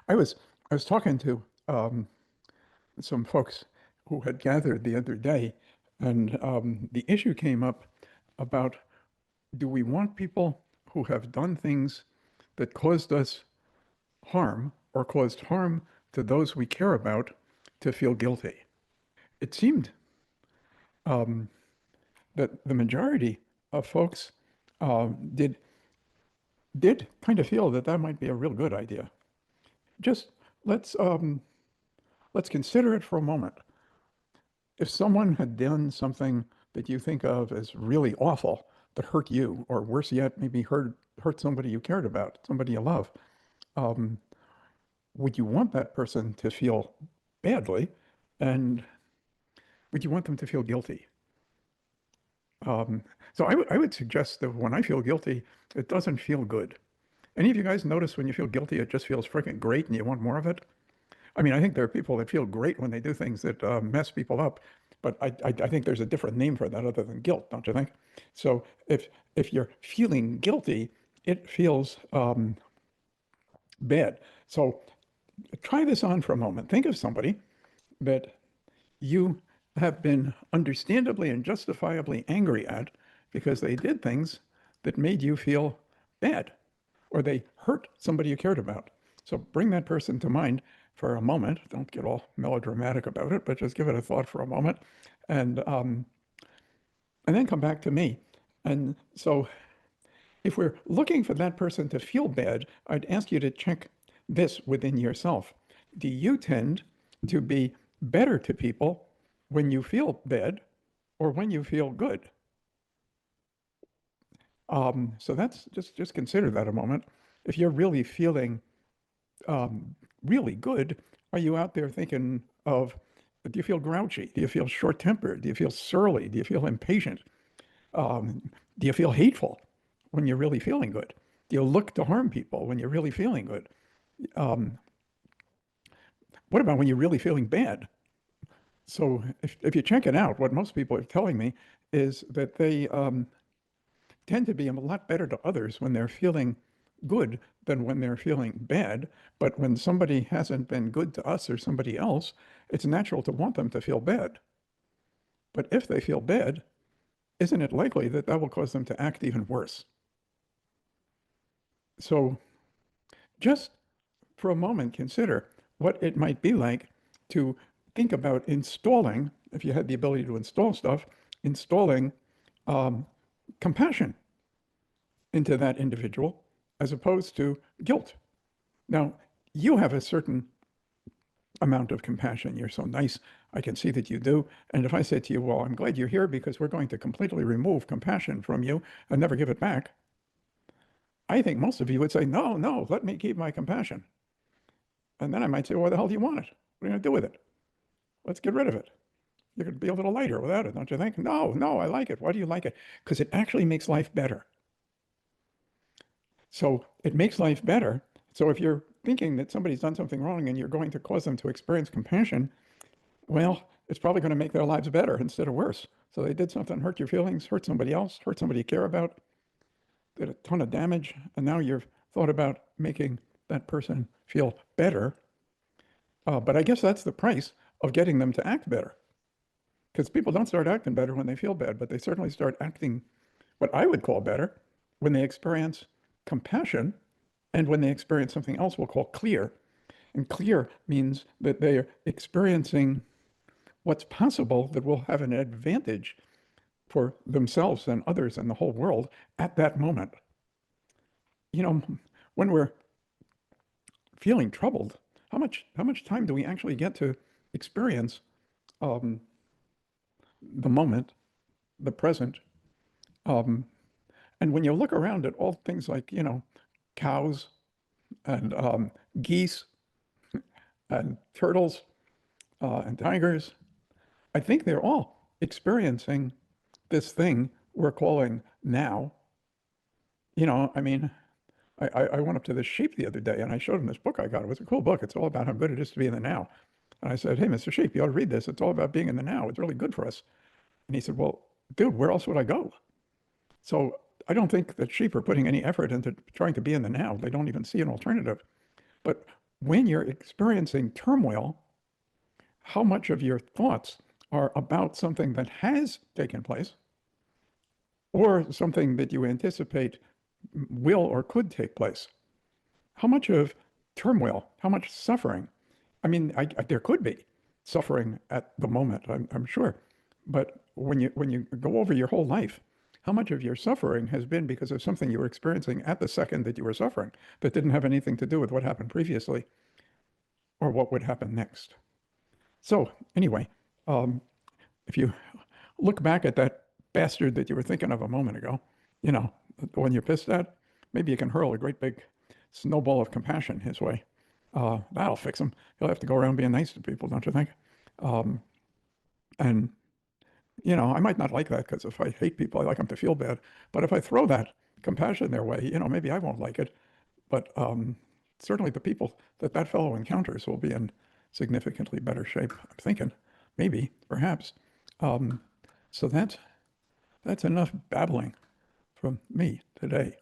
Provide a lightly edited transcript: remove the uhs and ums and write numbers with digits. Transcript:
I was I was talking to some folks who had gathered the other day, and the issue came up about, do we want people who have done things that caused us harm or caused harm to those we care about to feel guilty? It seemed um, that the majority of folks did kind of feel that that might be a real good idea. Just let's um, let's consider it for a moment. If someone had done something that you think of as really awful that hurt you, or worse yet, maybe hurt somebody you cared about, somebody you love, um, would you want that person to feel badly, and would you want them to feel guilty? Um, so I would suggest that when I feel guilty, it doesn't feel good. Any of you guys notice when you feel guilty, it just feels freaking great and you want more of it? I mean, I think there are people that feel great when they do things that mess people up, but I think there's a different name for that other than guilt, don't you think? So if you're feeling guilty, it feels bad. So try this on for a moment. Think of somebody that you have been understandably and justifiably angry at because they did things that made you feel bad, or they hurt somebody you cared about. So bring that person to mind for a moment. Don't get all melodramatic about it, but just give it a thought for a moment, and um, and then come back to me. And so, if we're looking for that person to feel bad, I'd ask you to check this within yourself. Do you tend to be better to people when you feel bad or when you feel good? So that's just consider that a moment. If you're really feeling really good, are you out there thinking of, do you feel grouchy? Do you feel short-tempered? Do you feel surly? Do you feel impatient? Do you feel hateful when you're really feeling good? Do you look to harm people when you're really feeling good? Um, what about when you're really feeling bad? So if you check it out, what most people are telling me is that they tend to be a lot better to others when they're feeling good than when they're feeling bad. But when somebody hasn't been good to us or somebody else, it's natural to want them to feel bad. But if they feel bad, isn't it likely that that will cause them to act even worse? So just for a moment, consider what it might be like to think about installing, if you had the ability to install stuff, installing um, compassion into that individual as opposed to guilt. Now, you have a certain amount of compassion. You're so nice. I can see that you do. And if I say to you, well, I'm glad you're here because we're going to completely remove compassion from you and never give it back, I think most of you would say, no, no, let me keep my compassion. And then I might say, well, why the hell do you want it? What are you going to do with it? Let's get rid of it. You could be a little lighter without it, don't you think? No, no, I like it. Why do you like it? Because it actually makes life better. So it makes life better. So if you're thinking that somebody's done something wrong and you're going to cause them to experience compassion, well, it's probably going to make their lives better instead of worse. So they did something, hurt your feelings, hurt somebody else, hurt somebody you care about, did a ton of damage, and now you've thought about making that person feel better. But I guess that's the price of getting them to act better. Because people don't start acting better when they feel bad, but they certainly start acting what I would call better when they experience compassion and when they experience something else we'll call clear. And clear means that they are experiencing what's possible that will have an advantage for themselves and others and the whole world at that moment. You know, when we're feeling troubled, how much time do we actually get to experience um, the moment, the present? Um, and when you look around at all things like, cows and geese and turtles and tigers, I think they're all experiencing this thing we're calling now. I mean, I went up to this sheep the other day and I showed him this book I got. It was a cool book. It's all about how good it is to be in the now. And I said, hey, Mr. Sheep, you ought to read this. It's all about being in the now. It's really good for us. And he said, well, dude, where else would I go? So I don't think that sheep are putting any effort into trying to be in the now. They don't even see an alternative. But when you're experiencing turmoil, how much of your thoughts are about something that has taken place or something that you anticipate will or could take place? How much of turmoil, how much suffering? I mean, there could be suffering at the moment, I'm sure. But when you go over your whole life, how much of your suffering has been because of something you were experiencing at the second that you were suffering that didn't have anything to do with what happened previously or what would happen next? So anyway, if you look back at that bastard that you were thinking of a moment ago, you know, the one you're pissed at, maybe you can hurl a great big snowball of compassion his way. That'll fix him. He'll have to go around being nice to people, don't you think? And, you know, I might not like that because if I hate people, I like them to feel bad. But if I throw that compassion their way, you know, maybe I won't like it. But certainly the people that that fellow encounters will be in significantly better shape, I'm thinking. Maybe, perhaps. So that's enough babbling from me today.